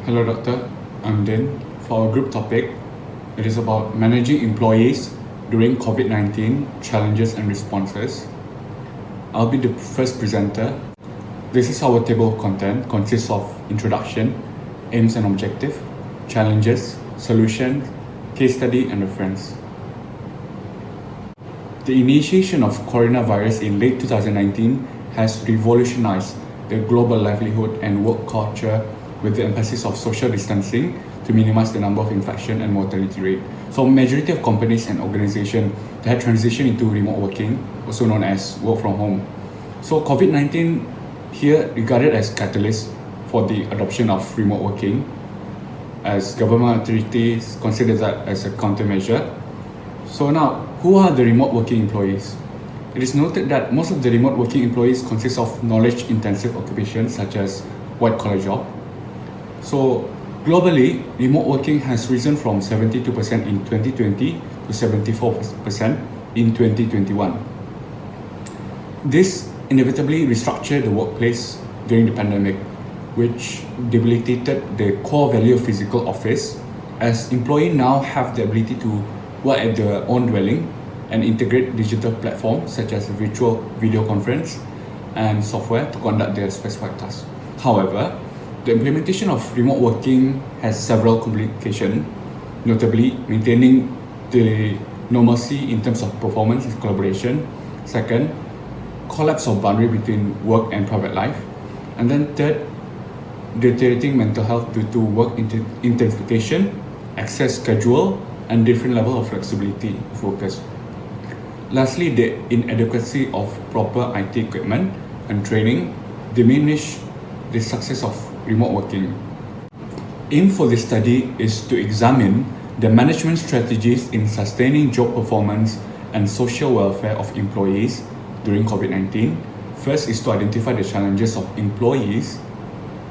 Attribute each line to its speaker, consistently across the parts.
Speaker 1: Hello, Doctor. I'm Din. For our group topic, it is about managing employees during COVID-19 challenges and responses. I'll be the first presenter. This is our table of content, consists of introduction, aims and objective, challenges, solutions, case study, and reference. The initiation of coronavirus in late 2019 has revolutionized the global livelihood and work culture with the emphasis of social distancing to minimize the number of infection and mortality rate. So majority of companies and organizations that had transitioned into remote working, also known as work from home. So COVID-19 here regarded as catalyst for the adoption of remote working, as government authorities consider that as a countermeasure. So now, who are the remote working employees? It is noted that most of the remote working employees consist of knowledge-intensive occupations such as white-collar job. So globally, remote working has risen from 72% in 2020 to 74% in 2021. This inevitably restructured the workplace during the pandemic, which debilitated the core value of physical office, as employees now have the ability to work at their own dwelling and integrate digital platforms such as virtual video conference and software to conduct their specified tasks. However, the implementation of remote working has several complications, notably maintaining the normalcy in terms of performance and collaboration. Second, collapse of boundary between work and private life. And then third, deteriorating mental health due to work intensification, excess schedule, and different level of flexibility of workers. Lastly, the inadequacy of proper IT equipment and training diminish the success of remote working. Aim for this study is to examine the management strategies in sustaining job performance and social welfare of employees during COVID-19. First is to identify the challenges of employees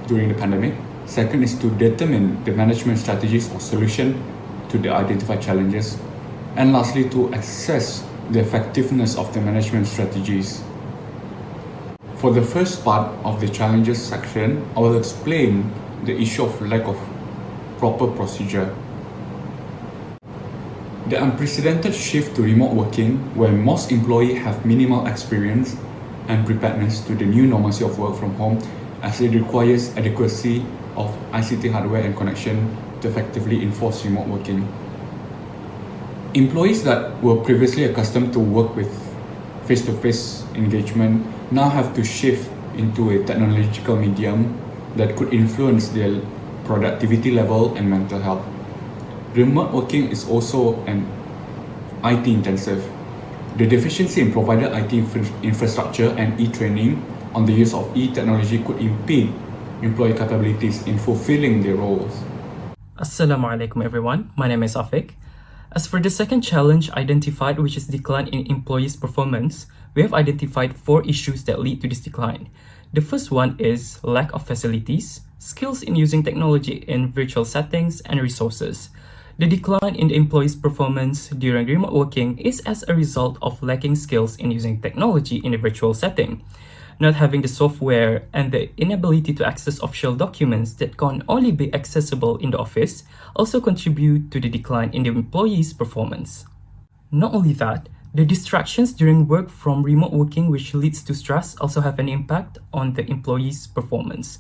Speaker 1: during the pandemic. Second is to determine the management strategies or solution to the identified challenges. And lastly, to assess the effectiveness of the management strategies. For the first part of the challenges section, I will explain the issue of lack of proper procedure. The unprecedented shift to remote working, where most employees have minimal experience and preparedness to the new normalcy of work from home, as it requires adequacy of ICT hardware and connection to effectively enforce remote working. Employees that were previously accustomed to work with face-to-face engagement now have to shift into a technological medium that could influence their productivity level and mental health. Remote working is also an IT intensive. The deficiency in provided IT infrastructure and e-training on the use of e-technology could impede employee capabilities in fulfilling their roles.
Speaker 2: Assalamu alaikum everyone, my name is Afiq. As for the second challenge identified, which is decline in employees' performance, we have identified 4 issues that lead to this decline. The first one is lack of facilities, skills in using technology in virtual settings, and resources. The decline in the employees' performance during remote working is as a result of lacking skills in using technology in a virtual setting. Not having the software and the inability to access official documents that can only be accessible in the office also contribute to the decline in the employees' performance. Not only that, the distractions during work from remote working, which leads to stress, also have an impact on the employees' performance.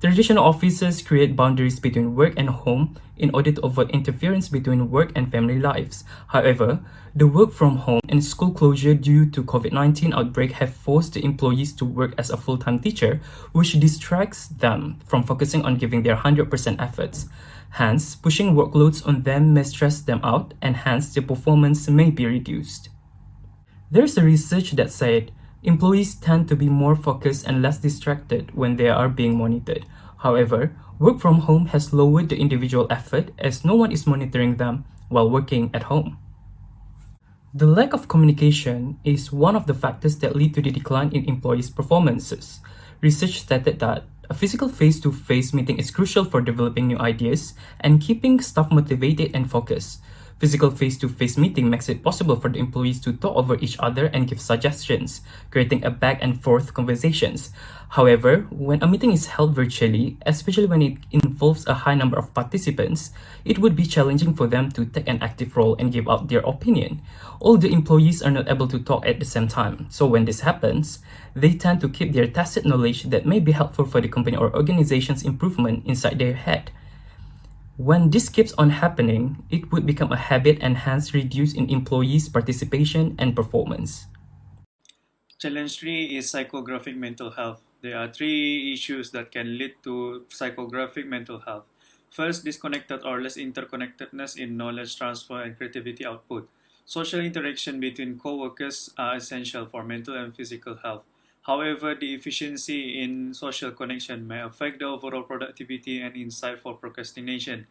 Speaker 2: Traditional offices create boundaries between work and home in order to avoid interference between work and family lives. However, the work from home and school closure due to COVID-19 outbreak have forced the employees to work as a full-time teacher, which distracts them from focusing on giving their 100% efforts. Hence, pushing workloads on them may stress them out, and hence their performance may be reduced. There's a research that said employees tend to be more focused and less distracted when they are being monitored. However, work from home has lowered the individual effort as no one is monitoring them while working at home. The lack of communication is one of the factors that lead to the decline in employees' performances. Research stated that a physical face-to-face meeting is crucial for developing new ideas and keeping staff motivated and focused. Physical face-to-face meeting makes it possible for the employees to talk over each other and give suggestions, creating a back and forth conversations. However, when a meeting is held virtually, especially when it involves a high number of participants, it would be challenging for them to take an active role and give out their opinion. All the employees are not able to talk at the same time, so when this happens, they tend to keep their tacit knowledge that may be helpful for the company or organization's improvement inside their head. When this keeps on happening, it would become a habit and hence reduce in employees' participation and performance.
Speaker 3: Challenge 3 is psychographic mental health. There are three issues that can lead to psychographic mental health. First, disconnected or less interconnectedness in knowledge transfer and creativity output. Social interaction between co-workers are essential for mental and physical health. However, the efficiency in social connection may affect the overall productivity and insight for procrastination.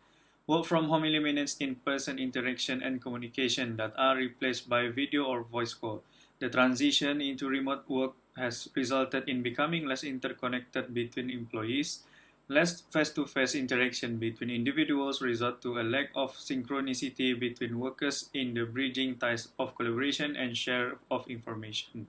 Speaker 3: Work from home eliminates in-person interaction and communication that are replaced by video or voice call. The transition into remote work has resulted in becoming less interconnected between employees. Less face-to-face interaction between individuals result to a lack of synchronicity between workers in the bridging ties of collaboration and share of information.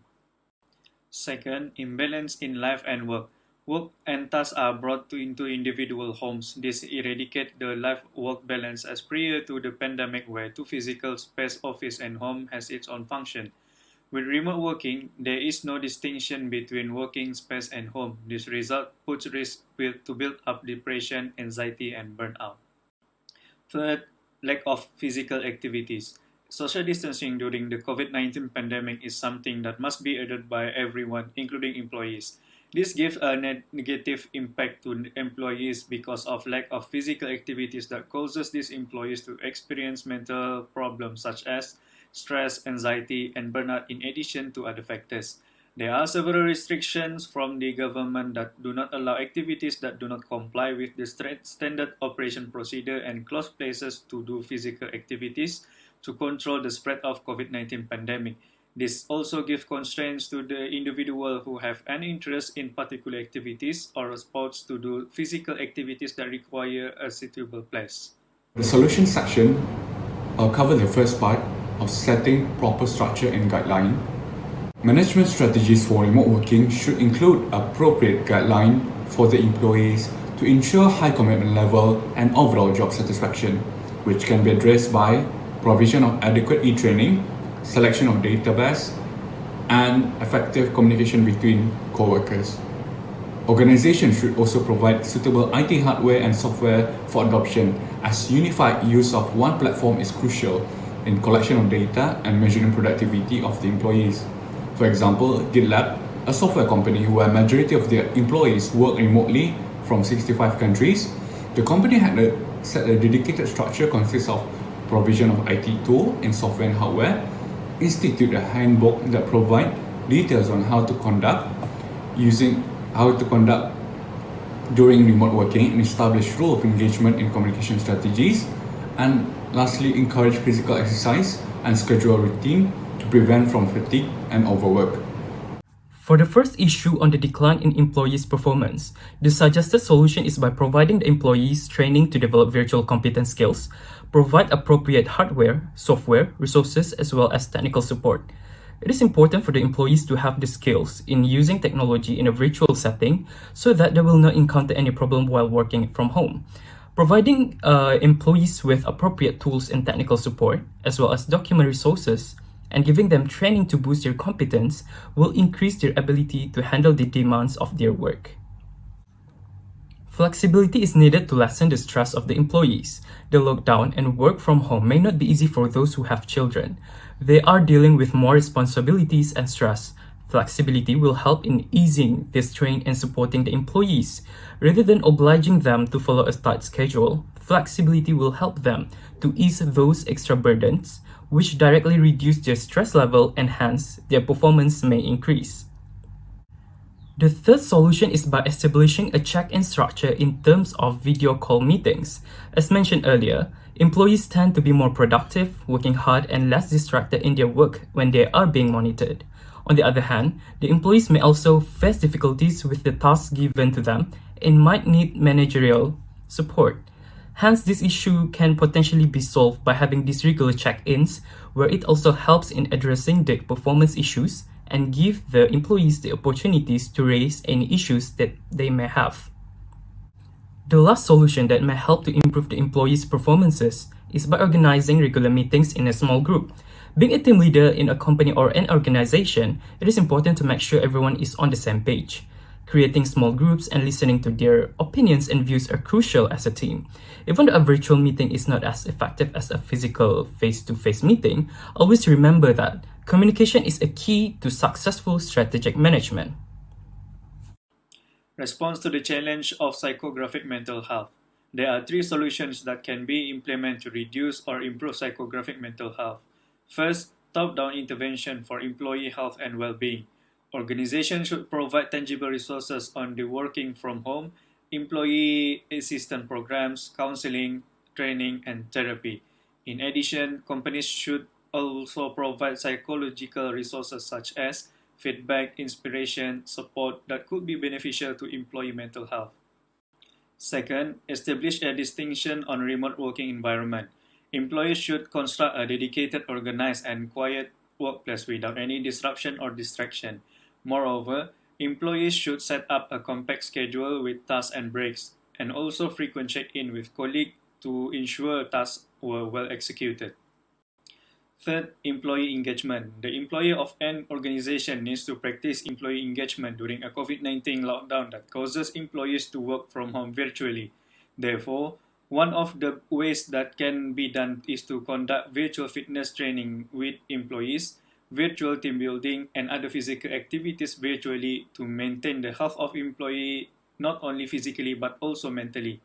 Speaker 3: Second, imbalance in life and work. Work and tasks are brought into individual homes. This eradicates the life-work balance as prior to the pandemic where two physical space, office and home has its own function. With remote working, there is no distinction between working space and home. This result puts risk to build up depression, anxiety and burnout. Third, lack of physical activities. Social distancing during the COVID-19 pandemic is something that must be adhered by everyone, including employees. This gives a negative impact to employees because of lack of physical activities that causes these employees to experience mental problems such as stress, anxiety, and burnout in addition to other factors. There are several restrictions from the government that do not allow activities that do not comply with the standard operation procedure and close places to do physical activities to control the spread of COVID-19 pandemic. This also gives constraints to the individual who have an interest in particular activities or sports to do physical activities that require a suitable place.
Speaker 1: The solution section, I'll cover the first part of setting proper structure and guideline. Management strategies for remote working should include appropriate guideline for the employees to ensure high commitment level and overall job satisfaction, which can be addressed by provision of adequate e-training, selection of database, and effective communication between co-workers. Organizations should also provide suitable IT hardware and software for adoption, as unified use of one platform is crucial in collection of data and measuring productivity of the employees. For example, GitLab, a software company where a majority of their employees work remotely from 65 countries, the company had set a dedicated structure consists of provision of IT tool and software and hardware, institute a handbook that provide details on how to conduct during remote working and establish rule of engagement in communication strategies, and lastly encourage physical exercise and schedule routine to prevent from fatigue and overwork.
Speaker 2: For the first issue on the decline in employees' performance, the suggested solution is by providing the employees training to develop virtual competence skills, provide appropriate hardware, software, resources, as well as technical support. It is important for the employees to have the skills in using technology in a virtual setting so that they will not encounter any problem while working from home. Providing employees with appropriate tools and technical support, as well as document resources, and giving them training to boost their competence will increase their ability to handle the demands of their work. Flexibility is needed to lessen the stress of the employees. The lockdown and work from home may not be easy for those who have children. They are dealing with more responsibilities and stress. Flexibility will help in easing the strain and supporting the employees. Rather than obliging them to follow a tight schedule, flexibility will help them to ease those extra burdens, which directly reduce their stress level and hence their performance may increase. The third solution is by establishing a check-in structure in terms of video call meetings. As mentioned earlier, employees tend to be more productive, working hard and less distracted in their work when they are being monitored. On the other hand, the employees may also face difficulties with the tasks given to them and might need managerial support. Hence, this issue can potentially be solved by having these regular check-ins, where it also helps in addressing the performance issues and give the employees the opportunities to raise any issues that they may have. The last solution that may help to improve the employees' performances is by organizing regular meetings in a small group. Being a team leader in a company or an organization, it is important to make sure everyone is on the same page. Creating small groups and listening to their opinions and views are crucial as a team. Even though a virtual meeting is not as effective as a physical face-to-face meeting, always remember that communication is a key to successful strategic management.
Speaker 3: Response to the challenge of psychographic mental health. There are three solutions that can be implemented to reduce or improve psychographic mental health. First, top-down intervention for employee health and well-being. Organizations should provide tangible resources on the working from home, employee assistance programs, counseling, training, and therapy. In addition, companies should also provide psychological resources such as feedback, inspiration, support that could be beneficial to employee mental health. Second, establish a distinction on remote working environment. Employees should construct a dedicated, organized, and quiet workplace without any disruption or distraction. Moreover, employees should set up a compact schedule with tasks and breaks, and also frequent check-in with colleagues to ensure tasks were well executed. Third, employee engagement. The employee of an organization needs to practice employee engagement during a COVID-19 lockdown that causes employees to work from home virtually. Therefore, one of the ways that can be done is to conduct virtual fitness training with employees, virtual team building, and other physical activities virtually to maintain the health of employee not only physically but also mentally.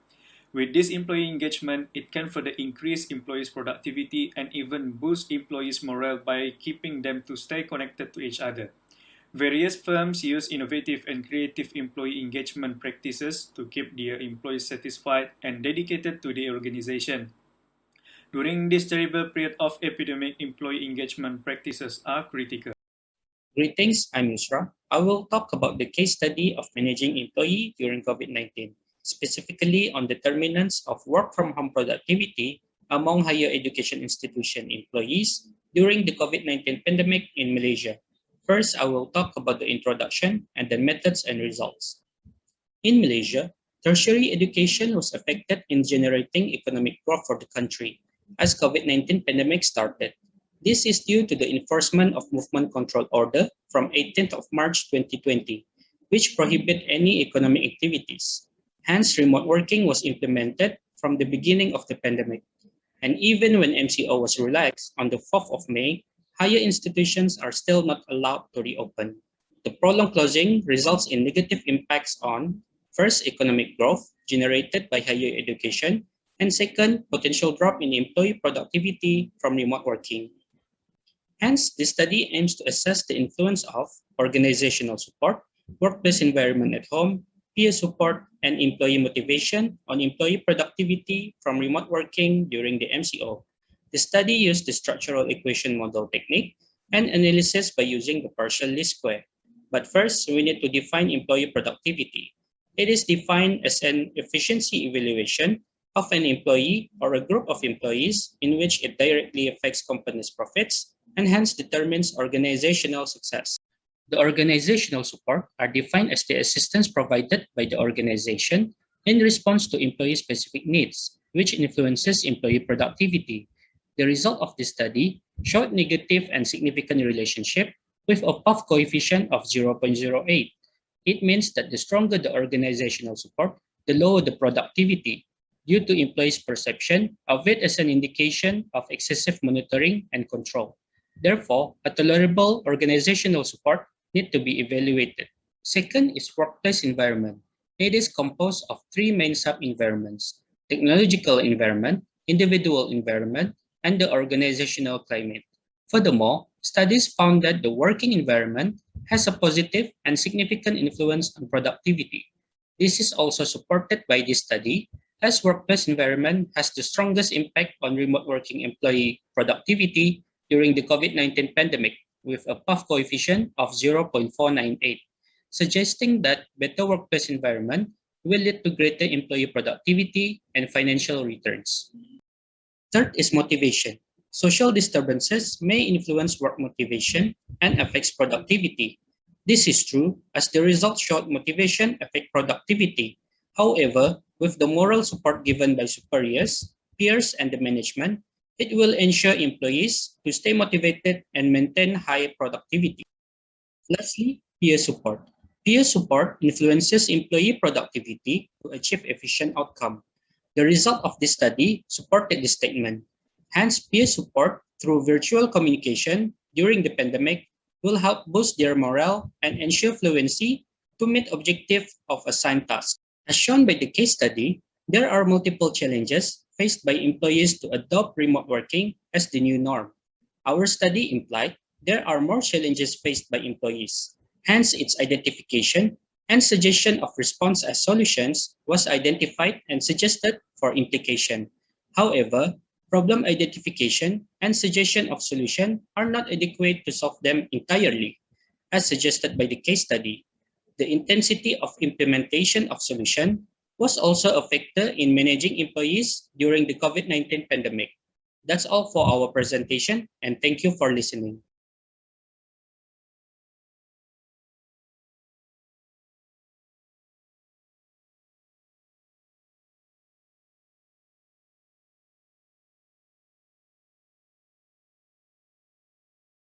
Speaker 3: With this employee engagement, it can further increase employees' productivity and even boost employees' morale by keeping them to stay connected to each other. Various firms use innovative and creative employee engagement practices to keep their employees satisfied and dedicated to the organization. During this terrible period of epidemic, employee engagement practices are critical.
Speaker 4: Greetings, I'm Yusra. I will talk about the case study of managing employee during COVID-19, specifically on determinants of work from home productivity among higher education institution employees during the COVID-19 pandemic in Malaysia. First, I will talk about the introduction and then methods and results. In Malaysia, tertiary education was affected in generating economic growth for the country as COVID-19 pandemic started. This is due to the enforcement of Movement Control Order from 18th of March 2020, which prohibit any economic activities. Hence, remote working was implemented from the beginning of the pandemic. And even when MCO was relaxed on the 4th of May, higher institutions are still not allowed to reopen. The prolonged closing results in negative impacts on, first, economic growth generated by higher education, and second, potential drop in employee productivity from remote working. Hence, this study aims to assess the influence of organizational support, workplace environment at home, peer support, and employee motivation on employee productivity from remote working during the MCO. The study used the structural equation model technique and analysis by using the partial least square. But first, we need to define employee productivity. It is defined as an efficiency evaluation of an employee or a group of employees in which it directly affects company's profits and hence determines organizational success. The organizational support are defined as the assistance provided by the organization in response to employee-specific needs, which influences employee productivity. The result of this study showed negative and significant relationship with a puff coefficient of 0.08. It means that the stronger the organizational support, the lower the productivity, due to employees' perception of it as an indication of excessive monitoring and control. Therefore, a tolerable organizational support need to be evaluated. Second is workplace environment. It is composed of three main sub-environments: technological environment, individual environment, and the organizational climate. Furthermore, studies found that the working environment has a positive and significant influence on productivity. This is also supported by this study, as workplace environment has the strongest impact on remote working employee productivity during the COVID-19 pandemic, with a puff coefficient of 0.498, suggesting that better workplace environment will lead to greater employee productivity and financial returns. Third is motivation. Social disturbances may influence work motivation and affects productivity. This is true as the results showed motivation affect productivity. However, with the moral support given by superiors, peers, and the management, it will ensure employees to stay motivated and maintain high productivity. Lastly, peer support. Peer support influences employee productivity to achieve efficient outcome. The result of this study supported this statement. Hence, peer support through virtual communication during the pandemic will help boost their morale and ensure fluency to meet objective of assigned tasks. As shown by the case study, there are multiple challenges faced by employees to adopt remote working as the new norm. Our study implied there are more challenges faced by employees. Hence, its identification and suggestion of response as solutions was identified and suggested for implication. However, problem identification and suggestion of solution are not adequate to solve them entirely. As suggested by the case study, the intensity of implementation of solution was also a factor in managing employees during the COVID-19 pandemic. That's all for our presentation, and thank you for listening.